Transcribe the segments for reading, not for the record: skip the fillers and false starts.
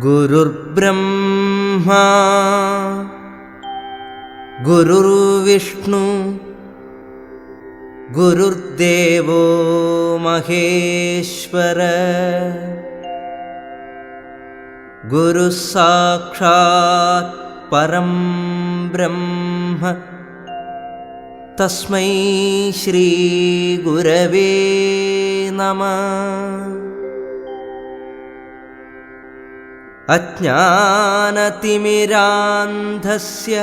ഗുരുർബ്രഹ്മാ ഗുരുർവിഷ്ണു ഗുരുർദേവോ മഹേശ്വര ഗുരുസാക്ഷാത് പരം ബ്രഹ്മ തസ്മൈ ശ്രീ ഗുരവേ നമഃ. അജ്ഞാനതിമിരാന്ധസ്യ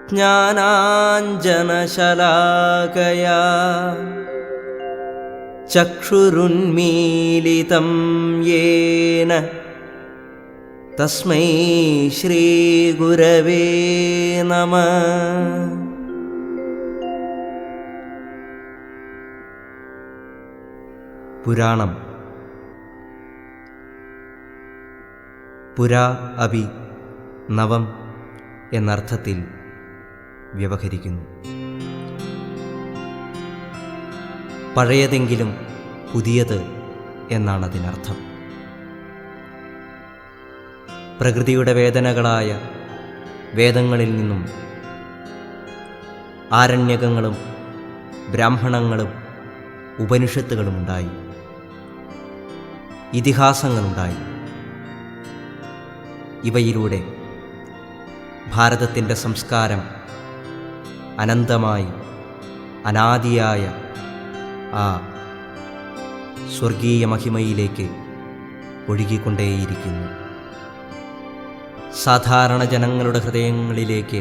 ജ്ഞാനാഞ്ജനശലാകയാ ചക്ഷുരുന്മീലിതം യേന തസ്മൈ ശ്രീഗുരവേ നമഃ. പുരാണം പുരാ അഭി നവം എന്നർത്ഥത്തിൽ വ്യവഹരിക്കുന്നു. പഴയതെങ്കിലും പുതിയത് എന്നാണതിനർത്ഥം. പ്രകൃതിയുടെ വേദനകളായ വേദങ്ങളിൽ നിന്നും ആരണ്യകങ്ങളും ബ്രാഹ്മണങ്ങളും ഉപനിഷത്തുകളുമുണ്ടായി, ഇതിഹാസങ്ങളുണ്ടായി. ഇവയിലൂടെ ഭാരതത്തിൻ്റെ സംസ്കാരം അനന്തമായി അനാദിയായ ആ സ്വർഗീയ മഹിമയിലേക്ക് ഒഴുകിക്കൊണ്ടേയിരിക്കുന്നു. സാധാരണ ജനങ്ങളുടെ ഹൃദയങ്ങളിലേക്ക്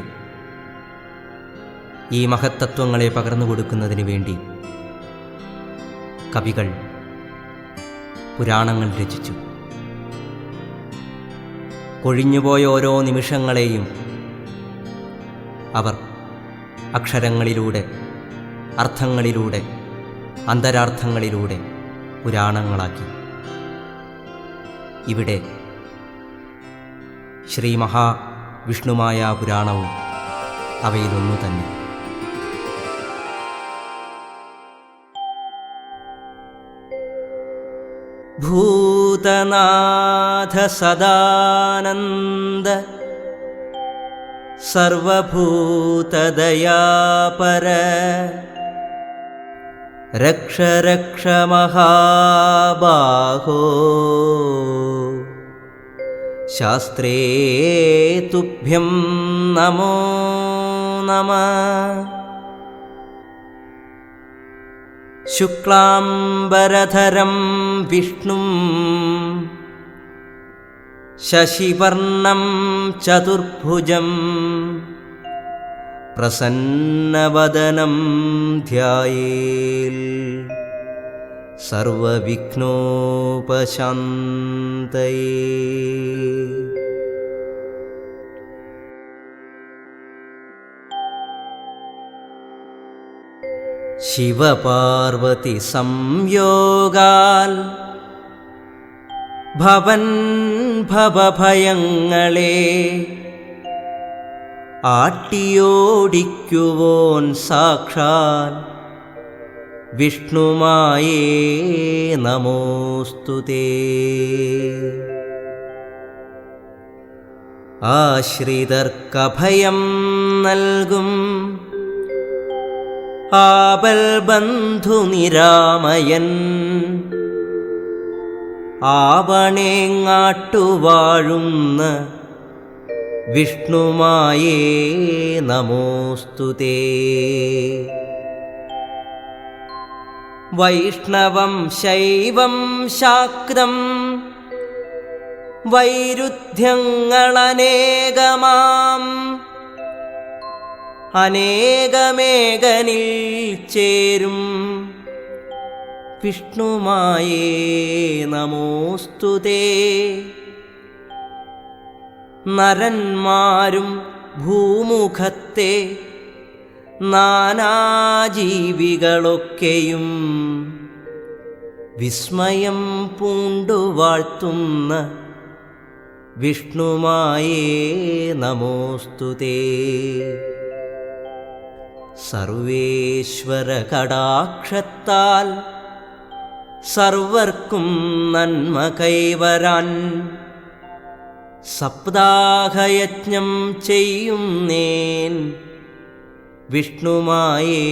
ഈ മഹത്തത്വങ്ങളെ പകർന്നു കൊടുക്കുന്നതിന് വേണ്ടി കവികൾ പുരാണങ്ങൾ രചിച്ചു. കൊഴിഞ്ഞുപോയ ഓരോ നിമിഷങ്ങളെയും അവർ അക്ഷരങ്ങളിലൂടെ, അർത്ഥങ്ങളിലൂടെ, അന്തരാർത്ഥങ്ങളിലൂടെ പുരാണങ്ങളാക്കി. ഇവിടെ ശ്രീ മഹാവിഷ്ണുമായ പുരാണവും അവയിലൊന്നു തന്നെ. ഭൂതനാഥ സദാനന്ദ സർവഭൂതദയാപര രക്ഷ രക്ഷ മഹാബാഹോ ശാസ്ത്രേ തുഭ്യം നമോ നമഃ. ശുക്ലാംബരധരം വിഷ്ണും ശശിവർണം ചതുർഭുജം പ്രസന്നവദനം ധ്യായേൽ സർവവിഘ്നോപശാന്തയേ. ശിവപാർവതി സംയോഗാൽ ഭവൻ ഭവഭയങ്ങളെ ആട്ടിയോടിക്കുവോൻ സാക്ഷാൽ വിഷ്ണുമായേ നമോസ്തുതേ. ആശ്രിതർക്കഭയം നൽകും ആപൽ ബന്ധു നിരാമയൻ ആവണേങ്ങാട്ടുവാഴുന്ന വിഷ്ണുമായേ നമോസ്തുതേ. വൈഷ്ണവം ശൈവം ശാക്തം വൈരുദ്ധ്യങ്ങളനേകമാം അനേകമേകനിൽ ചേരും വിഷ്ണുമായേ നമോസ്തുതേ. നരന്മാരും ഭൂമുഖത്തെ നാനാജീവികളൊക്കെയും വിസ്മയം പൂണ്ടു വാഴ്ത്തുന്ന വിഷ്ണുമായേ നമോസ്തുതേ. സർവേശ്വര കടാക്ഷത്താൽ സർവർക്കും നന്മ കൈവരാൻ സപ്താഹയജ്ഞം ചെയ്യുന്നേൻ വിഷ്ണുമായേ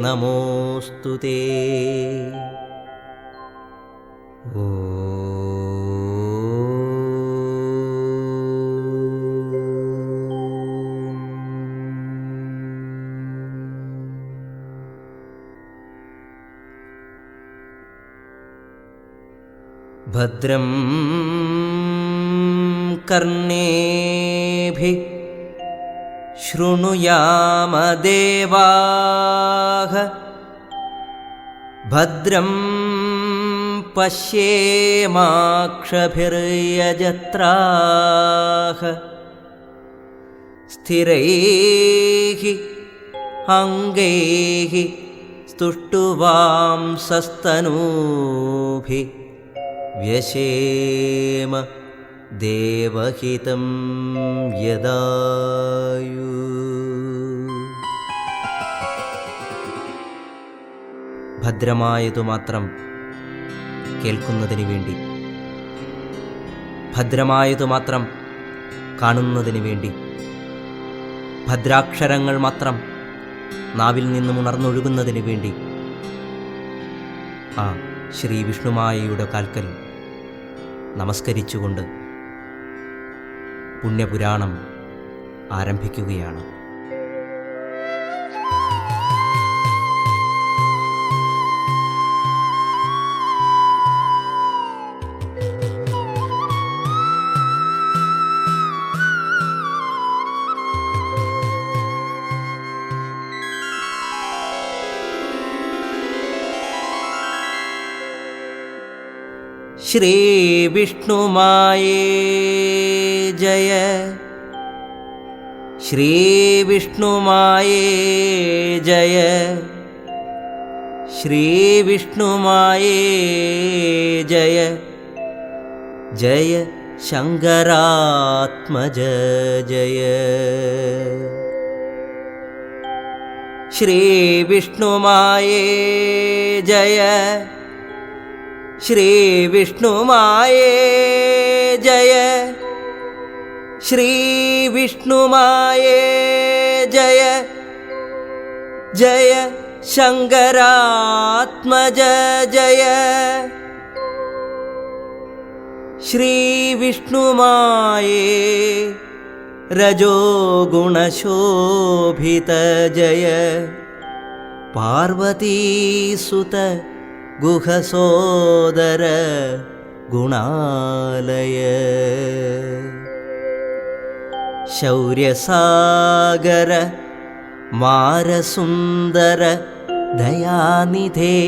നമോസ്തുതേ. ഭദ്രം കർണേഭിഃ ശൃണുയാമദേവാഃ ഭദ്രം പശ്യേമാക്ഷഭിർയജത്രാഃ സ്ഥിരൈഃ അംഗൈഃ സ്തുഷ്ടുവാംസസ്തനൂഭിഃ വ്യശേമ ദേവഹിതം യദായു. ഭദ്രമായതു മാത്രം കേൾക്കുന്നതിന് വേണ്ടി, ഭദ്രമായതു മാത്രം കാണുന്നതിന് വേണ്ടി, ഭദ്രാക്ഷരങ്ങൾ മാത്രം നാവിൽ നിന്നും ഉണർന്നൊഴുകുന്നതിന് വേണ്ടി ആ ശ്രീ വിഷ്ണുമായയുടെ കാൽക്കൽ നമസ്കരിച്ചുകൊണ്ട് പുണ്യപുരാണം ആരംഭിക്കുകയാണ്. ശ്രീ വിഷ്ണുമായേ ജയ, ശ്രീ വിഷ്ണുമായേ ജയ, ശ്രീ വിഷ്ണുമായേ ജയ, ജയ ശങ്കരാത്മജ ജയ. ശ്രീ വിഷ്ണുമായേ ജയ, ശ്രീ വിഷ്ണുമായേ ജയ, ശ്രീ വിഷ്ണുമായേ ജയ, ജയ ശങ്കരാത്മജ ജയ. ശ്രീ വിഷ്ണുമായേ രജോ ഗുണശോഭിത ജയ, പാർവതീസുത ഗുഹസോദര ഗുണാലയ. ശൗര്യസാഗര മാരസുന്ദര ദയാനിധേ,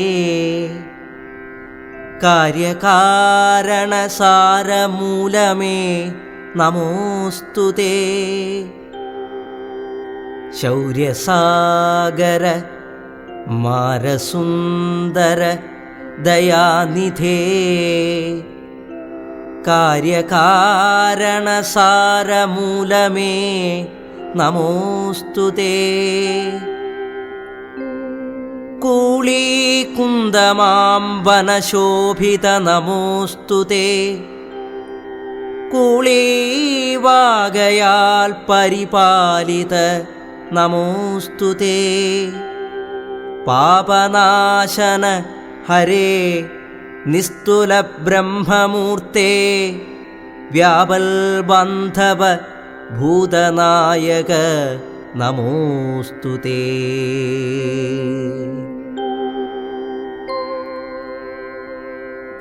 കാര്യകാരണസാരമൂലമേ നമോസ്തുതേ. ശൗര്യസാഗര മാരസുന്ദര ദയാനിധേ, കാര്യകാരണസാരമൂലമേ നമോസ്തുതേ. കൂളീകുന്ദമാം വനശോഭിത നമോസ്തുതേ. കൂളീവാകയാൽ പരിപാലിത നമോസ്തുതേ. പാപനാശന ഹരേ നിസ്തുല ബ്രഹ്മമൂർത്തേ, വ്യാപൽബന്ധവ ഭൂതനായക നമോസ്തുതേ.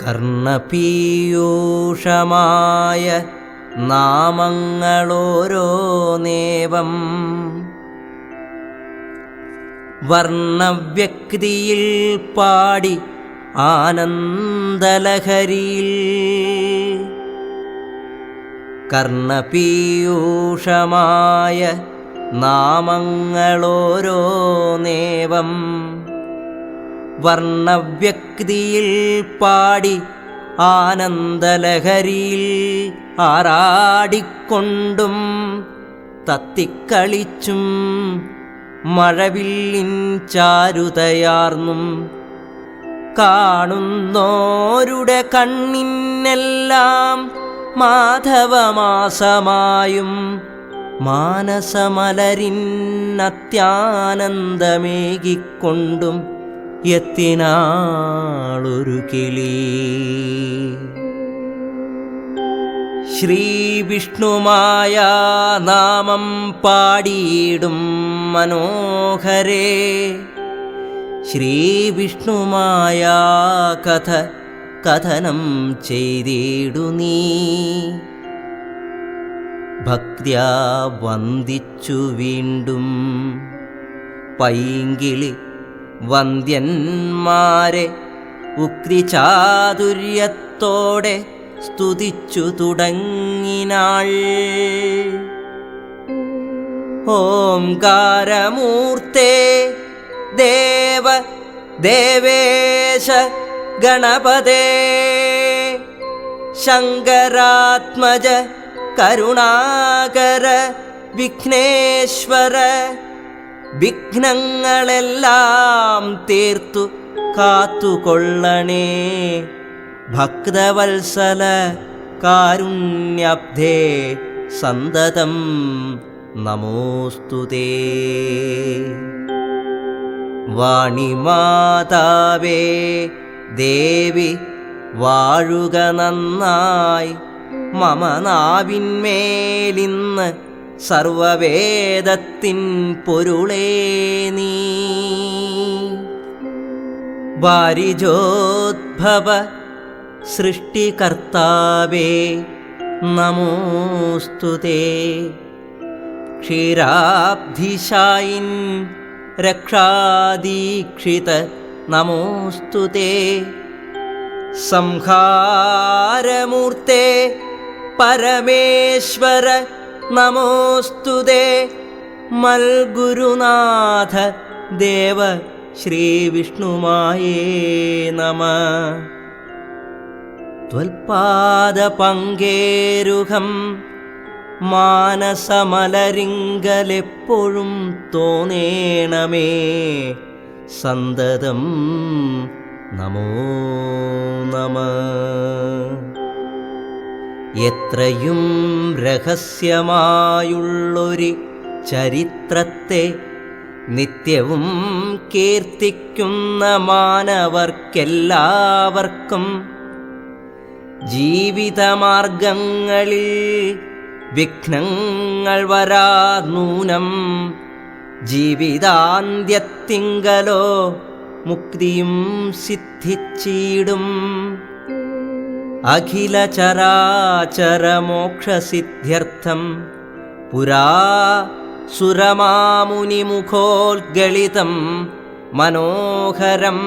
കർണപീയൂഷമായ നാമങ്ങളോരോന്നേവം വർണ്ണവ്യക്തിയിൽ പാടി ആനന്ദലഹരിയിൽ കർണപീയൂഷമായ നാമങ്ങളോരോന്നേവം വർണ്ണവ്യക്തിയിൽ പാടി ആനന്ദലഹരിയിൽ ആറാടിക്കൊണ്ടും തത്തിക്കളിച്ചും മഴവില്ലിൻ ചാരുതയാർന്നും കാണുന്നോരുടെ കണ്ണിനെല്ലാം മാധവമാസമായും മാനസമലരിന്നത്യാനന്ദമേകിക്കൊണ്ടും എത്തിനാളൊരു കിളി. ശ്രീവിഷ്ണുമായ നാമം പാടിയിടും മനോഹരേ, ശ്രീവിഷ്ണുമായ കഥ കഥനം ചെയ്തിടു നീ. ഭക്ത്യാ വന്ദിച്ചു വീണ്ടും പൈങ്കിളി വന്ദ്യന്മാരെ ഉക്തിചാതുര്യത്തോടെ സ്തുതിച്ചു തുടങ്ങിനാൾ. ഓംകാരമൂർത്തേ ദേവ ദേവേശ ഗണപതേ ശങ്കരാത്മജ കരുണാകര വിഘ്നേശ്വര, വിഘ്നങ്ങളെല്ലാം തീർത്തു കാത്തുകൊള്ളണേ. ഭക്തവത്സല കാരുണ്യാബ്ധേ സന്തതം നമോസ്തുതേ. വാണിമാതാവേ ദേവി വാഴുക നന്നായി, മമ നാവിന്മേലിന്ന് സർവവേദത്തിൻ പൊരുളേ നീ. വാരിജോദ്ഭവ സൃഷ്ടികർത്താവേ നമോസ്തുതേ. ക്ഷീരാബ്ധിശായിൻ രക്ഷാദീക്ഷിത നമോസ്തുതേ. സംഹാരമൂർത്തേ പരമേശ്വര നമോസ്തുതേ. മൽഗുരുനാഥ ദേവ ശ്രീവിഷ്ണുമായേ നമ. ത്വൽപാദപങ്കേരുഹം മാനസമലരിങ്കലെപ്പോഴും തോന്നേണമേ സന്തതം നമോ നമ. എത്രയും രഹസ്യമായുള്ളൊരു ചരിത്രത്തെ നിത്യവും കീർത്തിക്കുന്ന മാനവർക്കെല്ലാവർക്കും ജീവിതമാർഗങ്ങളിൽ വിഘ്നങ്ങൾ വരാ നൂനം. ജീവിതാന്ത്യത്തിങ്കലോ മുക്തിയും സിദ്ധിച്ചിടും. അഖില ചരാചര മോക്ഷസിദ്ധ്യർത്ഥം പുരാ സുരമാമുനിമുഖോദ്ഗളിതം മനോഹരം.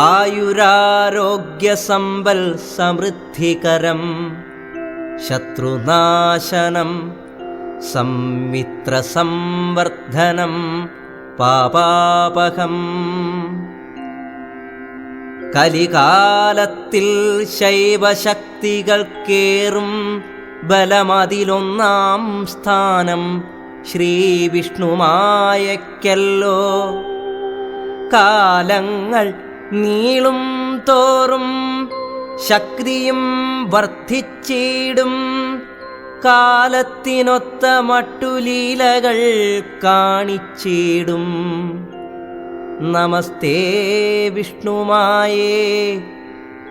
ആയുരാരോഗ്യസമ്പൽ സമൃദ്ധികരം. ശത്രുനാശനം സംമിത്രസംവർദ്ധനം പാപാപഹം. കലികാലത്തിൽ ശൈവശക്തികൾക്കേറും ബലമതിലൊന്നാം സ്ഥാനം ശ്രീവിഷ്ണുമായക്കല്ലോ. കാലങ്ങൾ നീളും തോറും ശക്തിയും വർദ്ധിച്ചിടും. കാലത്തിനൊത്ത മട്ടുലീലകൾ കാണിച്ചിടും. നമസ്തേ വിഷ്ണുമായേ,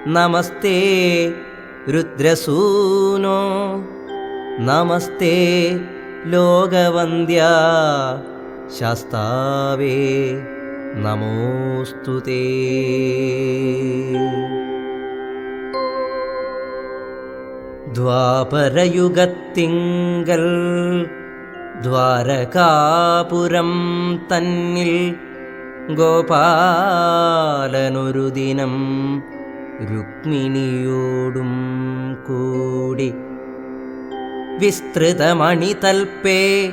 നമസ്തേ രുദ്രസൂനോ, നമസ്തേ ലോകവന്ദ്യ ശാസ്താവേ നമോസ്തുതേ. ദ്വാപരയുഗത്തിങ്കൽ ദ്വാരകാപുരം തന്നിൽ ഗോപാലനൊരു ദിനം രുക്മിണിയോടും കൂടി വിസ്തൃതമണിതൽപ്പേ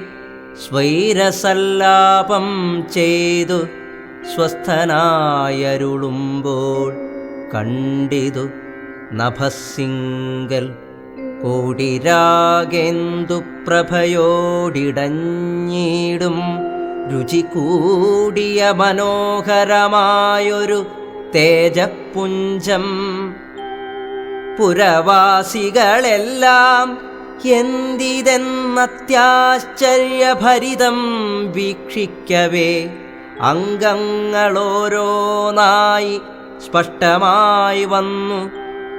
സ്വൈരസല്ലാപം ചെയ്തു സ്വസ്ഥനായരുളുമ്പോൾ കണ്ടിതു നഭസ്സിങ്കൽ കോടിരാഗേന്ദുപ്രഭയോടിടഞ്ഞിടും രുചി കൂടിയ മനോഹരമായൊരു തേജപുഞ്ചം. പുരവാസികളെല്ലാം എന്തിതെന്നത്യാശ്ചര്യഭരിതം വീക്ഷിക്കവേ അംഗങ്ങളോരോന്നായി സ്പഷ്ടമായി വന്നു.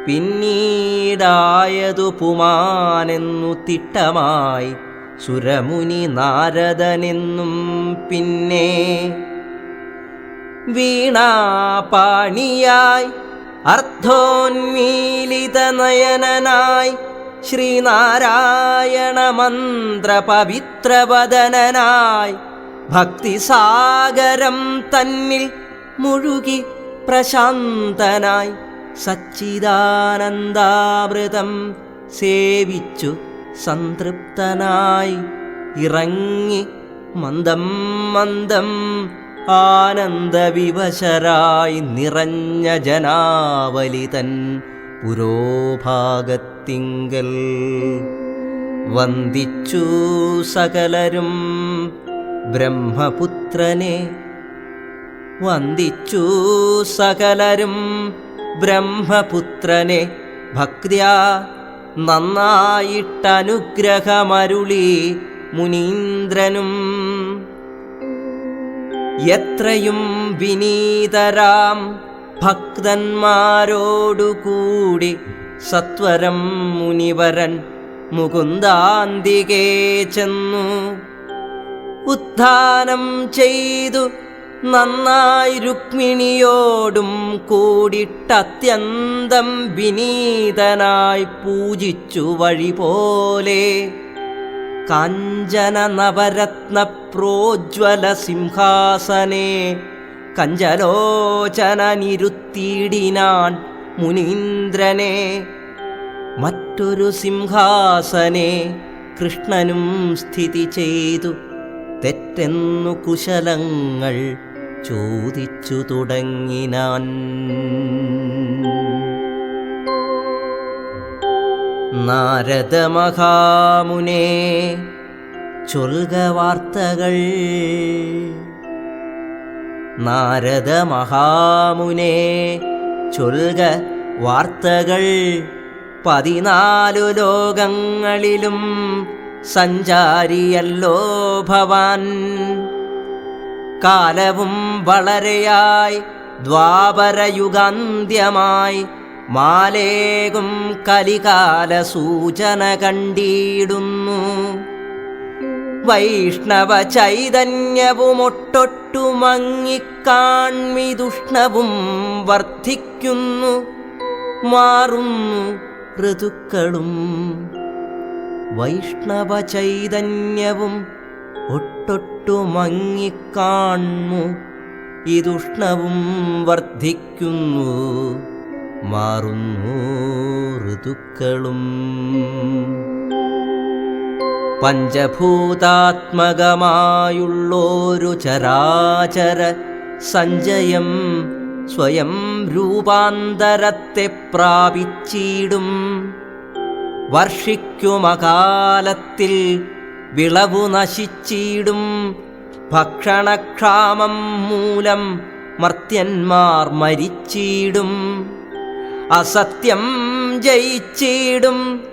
പിന്നീടായതു പുമാനെന്നു തിട്ടമായി സുരമുനി നാരദനെന്നും പിന്നെ വീണാപാണിയായി അർദ്ധോന്മീലിതനയനനായി ശ്രീനാരായണ മന്ത്രപവിത്രവദനനായി ഭക്തിസാഗരം തന്നിൽ മുഴുകി പ്രശാന്തനായി സച്ചിദാനന്ദാമൃതം സേവിച്ചു സംതൃപ്തനായി ഇറങ്ങി മന്ദം മന്ദം ആനന്ദവിവശരായി നിറഞ്ഞ ജനാവലിതൻ പുരോഭാഗത്തിങ്കൽ വന്ദിച്ചു സകലരും ബ്രഹ്മപുത്രനെ. വന്ദിച്ചു സകലരും ബ്രഹ്മപുത്രനെ ഭക്ത്യാ നന്നായിട്ടനുഗ്രഹമരുളി മുനീന്ദ്രനും. എത്രയും വിനീതരാം ഭക്തന്മാരോടുകൂടി സത്വരം മുനിവരൻ മുകുന്ദാന്തികേ ചെന്നു ഉദ്ധാനം ചെയ്തു നന്നായി രുക്മിണിയോടും കൂടിട്ടത്യന്തം വിനീതനായി പൂജിച്ചു വഴി പോലെ. കാഞ്ചന നവരത്ന പ്രോജ്വല സിംഹാസനേ കഞ്ചലോചനനിരുത്തിയിടിനാൻ മുനീന്ദ്രനെ. മറ്റൊരു സിംഹാസനേ കൃഷ്ണനും സ്ഥിതി ചെയ്തു തെറ്റെന്നു കുശലങ്ങൾ ചോദിച്ചു തുടങ്ങിനാൻ. നാരദ മഹാമുനേ ചൊൽക വാർത്തകൾ. നാരദ മഹാമുനേ ചൊൽക വാർത്തകൾ. 14 ലോകങ്ങളിലും സഞ്ചാരിയല്ലോ ഭവാൻ. കാലവും വളരെയായി ദ്വാപരയുഗാന്ത്യമായി മാലേകും കലികാല സൂചന കണ്ടിടുന്നു. വൈഷ്ണവ ചൈതന്യവുമൊട്ടൊട്ടു മങ്ങിക്കാൺമിതുഷ്ണവും വർദ്ധിക്കുന്നു. മാറുന്നു ഋതുക്കളും. വൈഷ്ണവ ചൈതന്യവും ഒട്ടൊട്ടു മങ്ങിക്കാൺമു ഇതുഷ്ണവും വർദ്ധിക്കുന്നു. മാറുന്നു ഋതുക്കളും. പഞ്ചഭൂതാത്മകമായുള്ളോരു ചരാചര സഞ്ചയം സ്വയം രൂപാന്തരത്തെ പ്രാപിച്ചിടും. വർഷിക്കുമകാലത്തിൽ വിളവു നശിച്ചിടും. ഭക്ഷണക്ഷാമം മൂലം മർത്യന്മാർ മരിച്ചിടും. അസത്യം ജയിച്ചിടും.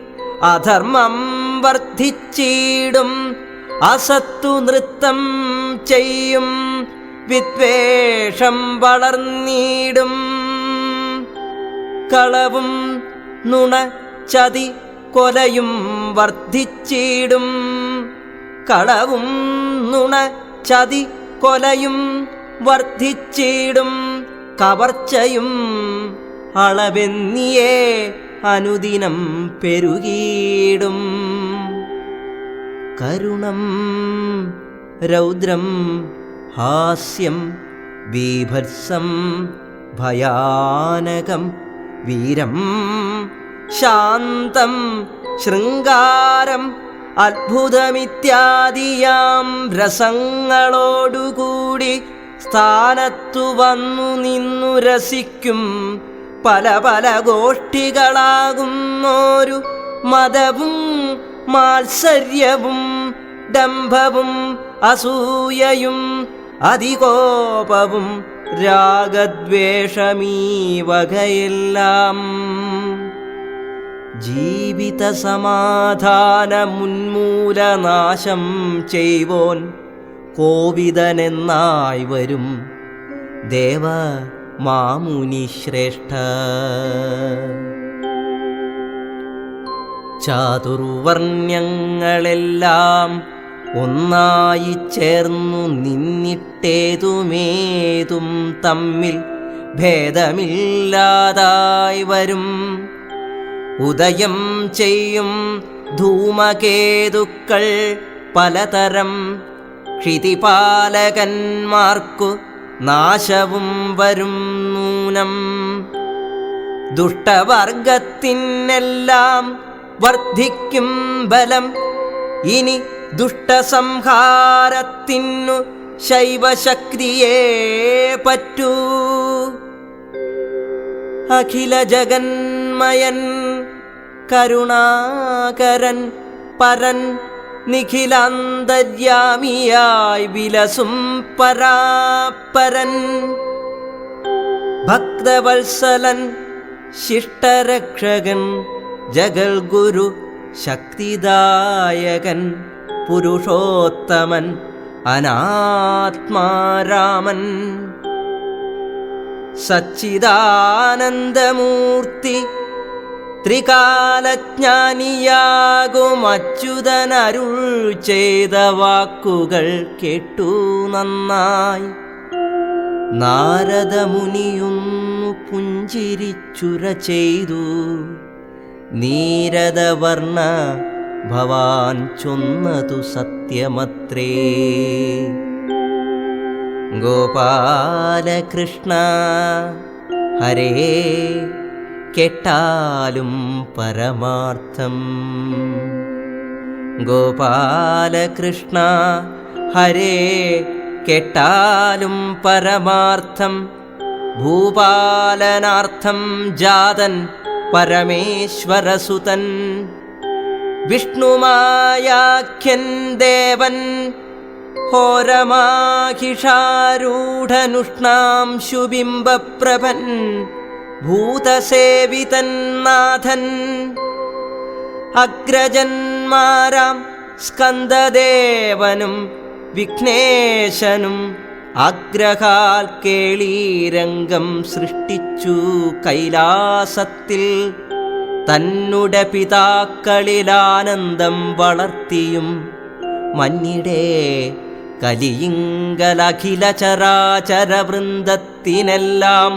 അധർമ്മം വർദ്ധിച്ചിടും. അസത്തു നൃത്തം ചെയ്യും. വിദ്വേഷം വളർന്നിടും. കളവും നുണ ചതി കൊലയും വർദ്ധിച്ചിടും. കളവും നുണ ചതി കൊലയും വർദ്ധിച്ചിടും കവർച്ചയും അളവെന്നിയേ അനുദിനം പെരുകിയിടും. കരുണം രൗദ്രം ഹാസ്യം ബീഭത്സം ഭയാനകം വീരം ശാന്തം ശൃംഗാരം അത്ഭുതമിത്യാദിയാം രസങ്ങളോടുകൂടി സ്ഥാനത്തു വന്നു നിന്നു രസിക്കും പല പല ഗോഷ്ഠികളാകുന്നോരു മദവും മാത്സര്യവും ഡംഭവും അസൂയയും അതികോപവും രാഗദ്വേഷമീ വകയെല്ലാം ജീവിത സമാധാനമുന്മൂലനാശം ചെയ്വോൻ കോവിദനെന്നായി വരും ദേവ മാമുനി ശ്രേഷ്ഠ. ചാതുർവർണ്യങ്ങളെല്ലാം ഒന്നായി ചേർന്നു നിന്നിട്ടേതുമേതും തമ്മിൽ ഭേദമില്ലാതായി വരും. ഉദയം ചെയ്യും ധൂമകേതുക്കൾ പലതരം ക്ഷിതിപാലകന്മാർക്കു നാശവും വരും നൂനം. ദുഷ്ടവർഗത്തിനെല്ലാം വർദ്ധിക്കും ബലം. ഇനി ദുഷ്ടസംഹാരത്തിനു ശൈവശക്തിയേ പറ്റൂ. അഖില ജഗന്മയൻ കരുണാകരൻ പരൻ നിഖിലാന്തര്യാമിയായി വിലസും പരാപരൻ ഭക്തവത്സലൻ ശിഷ്ടരക്ഷകൻ ജഗൽഗുരു ശക്തിദായകൻ പുരുഷോത്തമൻ അനാത്മാരാമൻ സച്ചിദാനന്ദമൂർത്തി ത്രികാലജ്ഞാനിയാകും അച്യുതനരുൾ ചെയ്ത വാക്കുകൾ കേട്ടു നന്നായി. നാരദമുനിയൊന്നു പുഞ്ചിരിച്ചുര ചെയ്തു. നീരദവർണ്ണ ഭവാൻ ചൊന്നതു സത്യമത്രേ. ഗോപാലകൃഷ്ണ ഹരേ കേട്ടാലും പരമാർത്ഥം. ഗോപാലകൃഷ്ണ ഹരേ കേട്ടാലും പരമാർത്ഥം. ഭൂപാലനാർത്ഥം ജാതൻ പരമേശ്വരസുതൻ വിഷ്ണുമായാഖ്യൻ ദേവൻ ഹോരമാഹിഷാരൂഢനുഷ്ണാം ശുബിംബപ്രഭൻ ഭൂതസേവിതൻ നാഥൻ അഗ്രജന്മാരാം സ്കന്ദദേവനും വിഘ്നേശനും ആഗ്രഹാൽ കേളീരംഗം സൃഷ്ടിച്ചു കൈലാസത്തിൽ. തന്നുടെ പിതാക്കളിലാനന്ദം വളർത്തിയും മഞ്ഞിടെ കലിയിങ്കലഖില ചരാചര വൃന്ദത്തിനെല്ലാം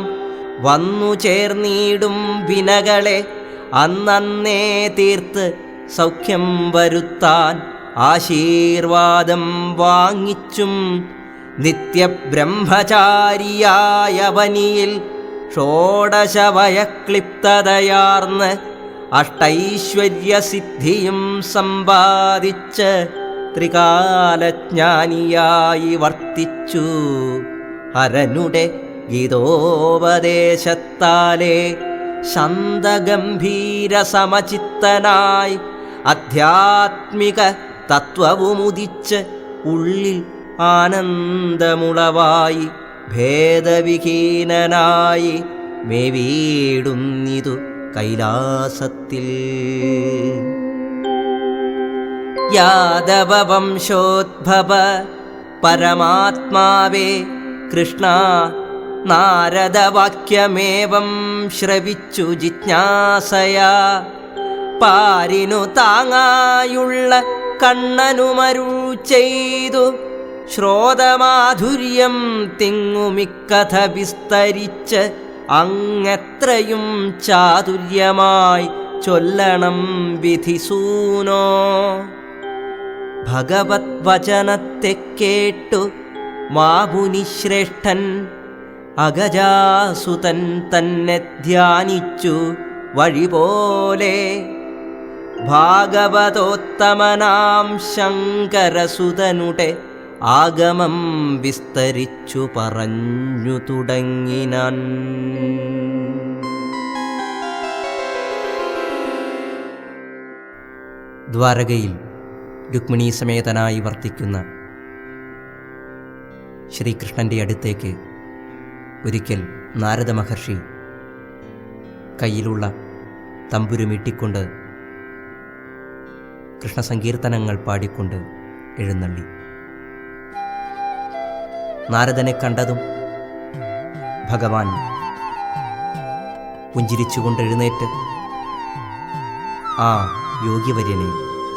വന്നു ചേർന്നിടും വിനകളെ അന്നേ തീർത്ത് സൗഖ്യം വരുത്താൻ ആശീർവാദം വാങ്ങിച്ചും നിത്യബ്രഹ്മചാരിയായവനിയിൽ ഷോഡശവയക്ലിപ്തതയാർന്ന് അഷ്ടൈശ്വര്യസിദ്ധിയും സമ്പാദിച്ച് ത്രികാലജ്ഞാനിയായി വർത്തിച്ചു. ഹരനുടെ ഗീതോപദേശത്താലേ ശാന്തഗംഭീര സമചിത്തനായി ആധ്യാത്മിക തത്വവുമുദിച്ച് ഉള്ളിൽ ആനന്ദമുളവായി ഭേദവിഹീനനായി മേവീടുന്നിതു കൈലാസത്തിൽ. യാദവവംശോദ്ഭവ പരമാത്മാവേ കൃഷ്ണ നാരദവാക്യമേവം ശ്രവിച്ചു ജിജ്ഞാസയാ പാരിനു താങ്ങായുള്ള കണ്ണനുമരുൾ ചെയ്തു ശ്രോതമാധുര്യം തിങ്ങുമിക്കഥ വിസ്തരിച്ച് അങ്ങെത്രയും ചാതുര്യമായി ചൊല്ലണം വിധിസൂനോ. ഭഗവത് വചനത്തെ കേട്ടു മാമുനിശ്രേഷ്ഠൻ അഗജാസുതൻ തന്നെ ധ്യാനിച്ചു വഴിപോലെ. ഭാഗവതോത്തമനാം ശങ്കരസുതനുടെ ആഗമം വിസ്തരിച്ചു പറഞ്ഞു തുടങ്ങിനാൻ. ദ്വാരകയിൽ രുക്മിണീ സമേതനായി വർത്തിക്കുന്ന ശ്രീകൃഷ്ണൻ്റെ അടുത്തേക്ക് ഒരിക്കൽ നാരദ മഹർഷി കയ്യിലുള്ള തമ്പുരുമിട്ടിക്കൊണ്ട് കൃഷ്ണസങ്കീർത്തനങ്ങൾ പാടിക്കൊണ്ട് എഴുന്നള്ളി. നാരദനെ കണ്ടതും ഭഗവാൻ പുഞ്ചിരിച്ചുകൊണ്ട് എഴുന്നേറ്റ് ആ യോഗ്യവര്യനെ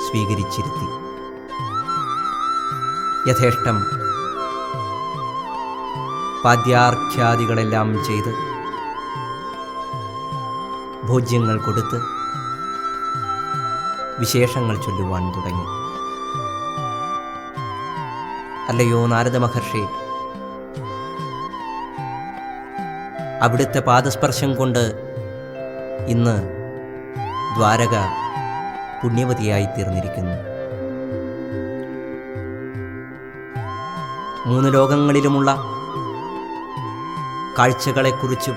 സ്വീകരിച്ചിരുത്തി. യഥേഷ്ടം പാദ്യാർഘ്യാദികളെല്ലാം ചെയ്ത് ഭോജ്യങ്ങൾ കൊടുത്ത് വിശേഷങ്ങൾ ചൊല്ലുവാൻ തുടങ്ങി. അല്ലയോ നാരദ മഹർഷി, അവിടുത്തെ പാദസ്പർശം കൊണ്ട് ഇന്ന് ദ്വാരക പുണ്യവതിയായി തീർന്നിരിക്കുന്നു. 3 ലോകങ്ങളിലുമുള്ള കാഴ്ചകളെക്കുറിച്ചും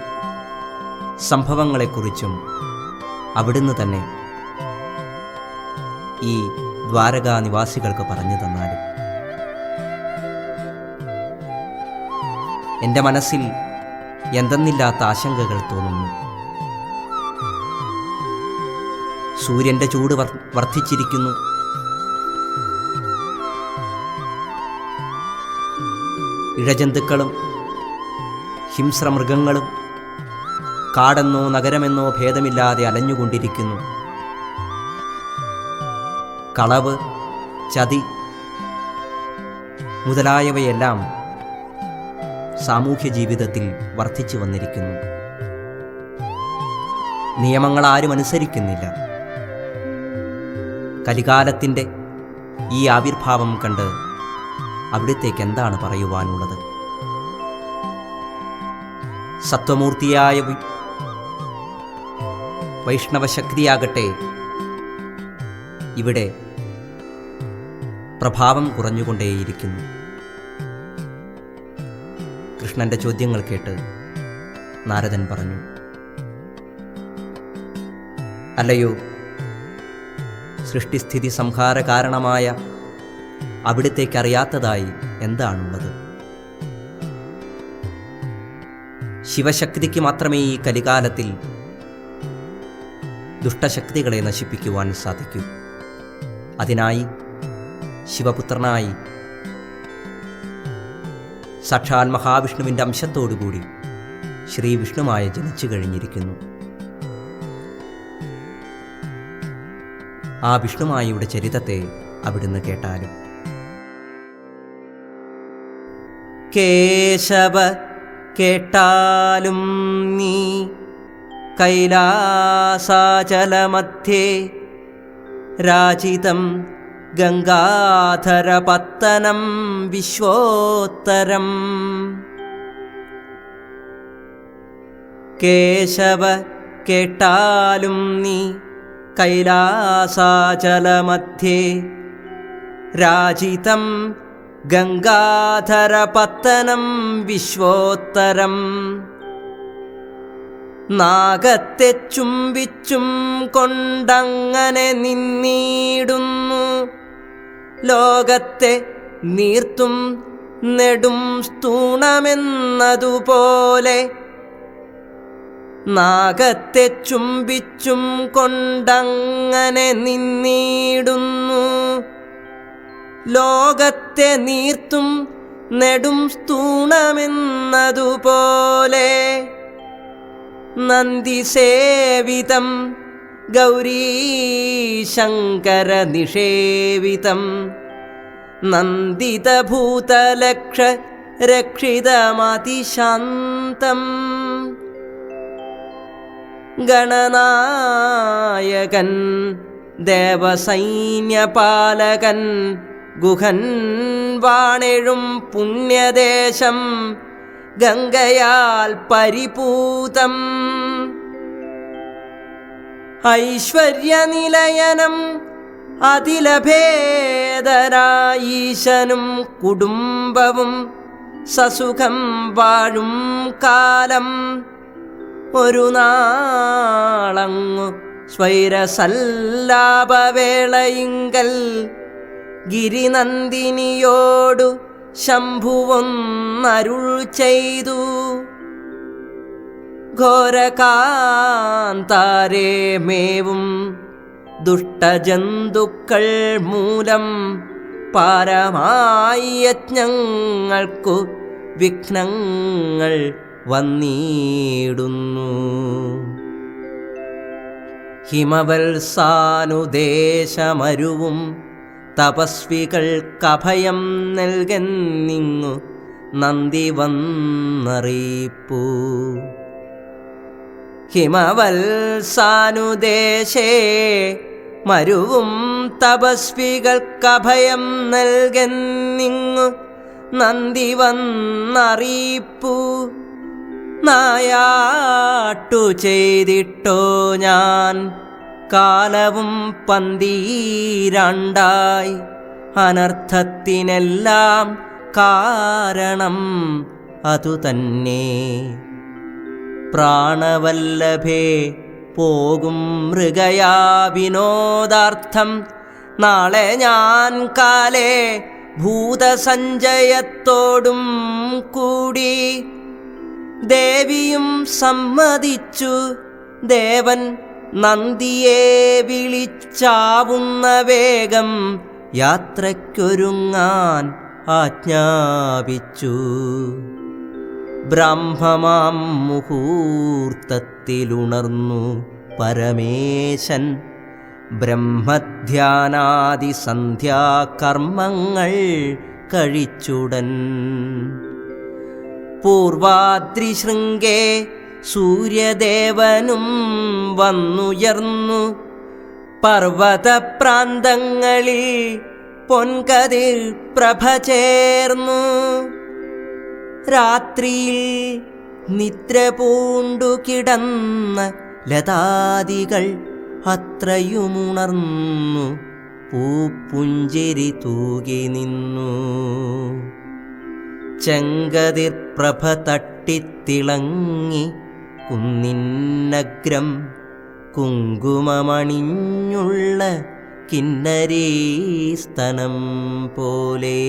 സംഭവങ്ങളെക്കുറിച്ചും അവിടുന്ന് തന്നെ ഈ ദ്വാരകാ നിവാസികൾക്ക് പറഞ്ഞു തന്നാലും എൻ്റെ മനസ്സിൽ എന്തെന്നില്ലാത്ത ആശങ്കകൾ തോന്നുന്നു. സൂര്യൻ്റെ ചൂട് വർദ്ധിച്ചിരിക്കുന്നു. ഇഴജന്തുക്കളും ഹിംസ്രമൃഗങ്ങളും കാടെന്നോ നഗരമെന്നോ ഭേദമില്ലാതെ അലഞ്ഞുകൊണ്ടിരിക്കുന്നു. കളവ്, ചതി മുതലായവയെല്ലാം സാമൂഹ്യ ജീവിതത്തിൽ വർദ്ധിച്ചു വന്നിരിക്കുന്നു. നിയമങ്ങൾ ആരും അനുസരിക്കുന്നില്ല. കലികാലത്തിൻ്റെ ഈ ആവിർഭാവം കണ്ട് അവിടുത്തേക്ക് എന്താണ് പറയുവാനുള്ളത്? സത്വമൂർത്തിയായ വൈഷ്ണവശക്തിയാകട്ടെ ഇവിടെ പ്രഭാവം കുറഞ്ഞുകൊണ്ടേയിരിക്കുന്നു. കൃഷ്ണന്റെ ചോദ്യങ്ങൾ കേട്ട് നാരദൻ പറഞ്ഞു, അല്ലയോ, സൃഷ്ടിസ്ഥിതി സംഹാര കാരണമായ അവിടുത്തേക്കറിയാത്തതായി എന്താണുള്ളത്? ശിവശക്തിക്ക് മാത്രമേ ഈ കലികാലത്തിൽ ദുഷ്ടശക്തികളെ നശിപ്പിക്കുവാൻ സാധിക്കൂ. അതിനായി ശിവപുത്രനായി സാക്ഷാൽ മഹാവിഷ്ണുവിൻ്റെ അംശത്തോടുകൂടി ശ്രീ വിഷ്ണുമായ ജനിച്ചു കഴിഞ്ഞിരിക്കുന്നു. ആ വിഷ്ണുമായയുടെ ചരിതത്തെ അവിടുന്ന് കേട്ടാലും. കേശവ കേട്ടാലും നീ കൈലാസാചലമധ്യേ രാജിതം ഗംഗാധരപത്തനം വിശ്വോത്തരം. കേശവ കേട്ടാലും നീ കൈലാസാചലമധ്യേ രാജിതം ഗംഗാധരപത്തനം വിശ്വോത്തരം. നാഗത്തെ ചുംബിച്ചും കൊണ്ടങ്ങനെ നിന്നീടുന്നു ലോകത്തെ നീർത്തും നെടും സ്തൂണമെന്നതുപോലെ. നാഗത്തെ ചുംബിച്ചും കൊണ്ടങ്ങനെ നിന്നീടുന്നു ലോകത്തെ നീർത്തും നെടും സ്തൂണമെന്നതുപോലെ. നന്ദിസേവിതം ഗൗരീശങ്കര നിഷേവിതം നന്ദിതഭൂതലക്ഷ രക്ഷിതമതിശാന്തം ഗണനായകൻ ദേവസൈന്യപാലകൻ ഗുഹൻ വാണെഴും പുണ്യദേശം ഗംഗയാൽ പരിപൂതം ഐശ്വര്യനിലയനം അതിലഭേദരായീശനും കുടുംബവും സസുഖം വാഴും കാലം ഒരു നാളങ്ങു സ്വൈരസല്ലാപവേളയിങ്കൽ ഗിരിനന്ദിനിയോടു ശംഭുവൊന്നരുൾ ചെയ്തു. ഘോരകാന്താരേ മേവും ദുഷ്ടജന്തുക്കൾ മൂലം പാരമായി യജ്ഞങ്ങൾക്കു വിഘ്നങ്ങൾ വന്നിടുന്നു. ഹിമവത്സാനുദേശമരുവും തപസ്വികൾക്കഭയം നൽകുന്നിങ്ങു നന്ദി വന്നറിയിപ്പൂ. ഹിമവത്സാനുദേശേ മരുവും തപസ്വികൾക്കഭയം നൽകുന്നിങ്ങു നന്ദി വന്നറിയിപ്പൂ. നായാട്ടു ചെയ്തിട്ടോ ഞാൻ കാലവും പന്തീരണ്ടായി അനർത്ഥത്തിനെല്ലാം കാരണം അതുതന്നെ. പ്രാണവല്ലഭേ പോകും മൃഗയാ വിനോദാർത്ഥം നാളെ ഞാൻ കാലേ ഭൂതസഞ്ചയത്തോടും കൂടി. ദേവിയും സമ്മതിച്ചു. ദേവൻ നന്ദിയെ വിളിച്ചാവുന്ന വേഗം യാത്രയ്ക്കൊരുങ്ങാൻ ആജ്ഞാപിച്ചു. ബ്രഹ്മമാം മുഹൂർത്തത്തിലുണർന്നു പരമേശൻ ബ്രഹ്മധ്യാനാദി സന്ധ്യാകർമ്മങ്ങൾ കഴിച്ചുടൻ. പൂർവാദ്രിശൃംഗേ സൂര്യദേവനും വന്നുയർന്നു പർവതപ്രാന്തങ്ങളിൽ പൊൻകതിർ പ്രഭ ചേർന്നു. രാത്രിയിൽ നിദ്ര പൂണ്ടു കിടന്ന ലതാദികൾ അത്രയുമുണർന്നു പൂപ്പുഞ്ചിരി തൂകി നിന്നു. ചെങ്കതിർ പ്രഭ തട്ടിത്തിളങ്ങി കുന്നിന്നഗ്രം കുങ്കുമമണിഞ്ഞുള്ള കിന്നരീസ്തനം പോലെ.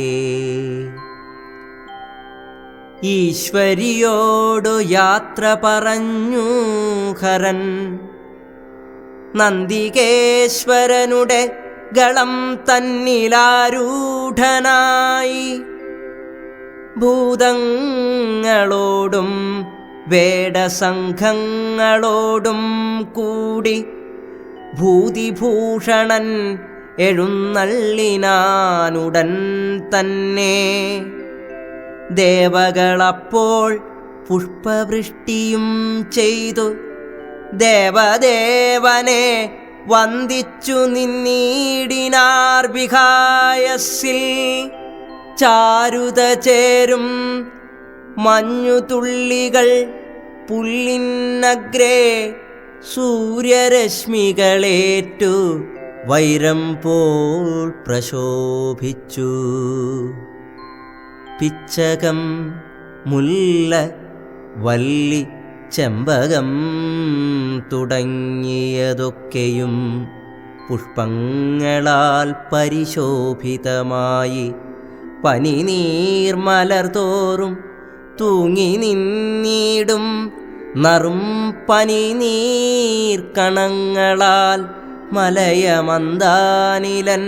ഈശ്വരിയോടു യാത്ര പറഞ്ഞു ഹരൻ നന്ദികേശ്വരനുടെ ഗളം തന്നിലാരൂഢനായി. ഭൂതങ്ങളോടും വേടസംഘങ്ങളോടും കൂടി ഭൂതിഭൂഷണൻ എഴുന്നള്ളിനാനുടൻ തന്നെ. ദേവകളപ്പോൾ പുഷ്പവൃഷ്ടിയും ചെയ്തു ദേവദേവനെ വന്ദിച്ചു നിന്നീടിനാർ വിഹായസിൽ. ചാരുത ചേരും മഞ്ഞുതുള്ളികൾ പുല്ലിനഗ്രേ സൂര്യരശ്മികളേറ്റു വൈരം പോൽ പ്രശോഭിച്ചു. പിച്ചകം മുല്ല വല്ലി ചെമ്പകം തുടങ്ങിയതൊക്കെയും പുഷ്പങ്ങളാൽ പരിശോഭിതമായി പനിനീർമലർതോറും തൂങ്ങി നിന്നീടും നറും പനിനീർക്കണങ്ങളാൽ മലയമന്ദാനിലൻ.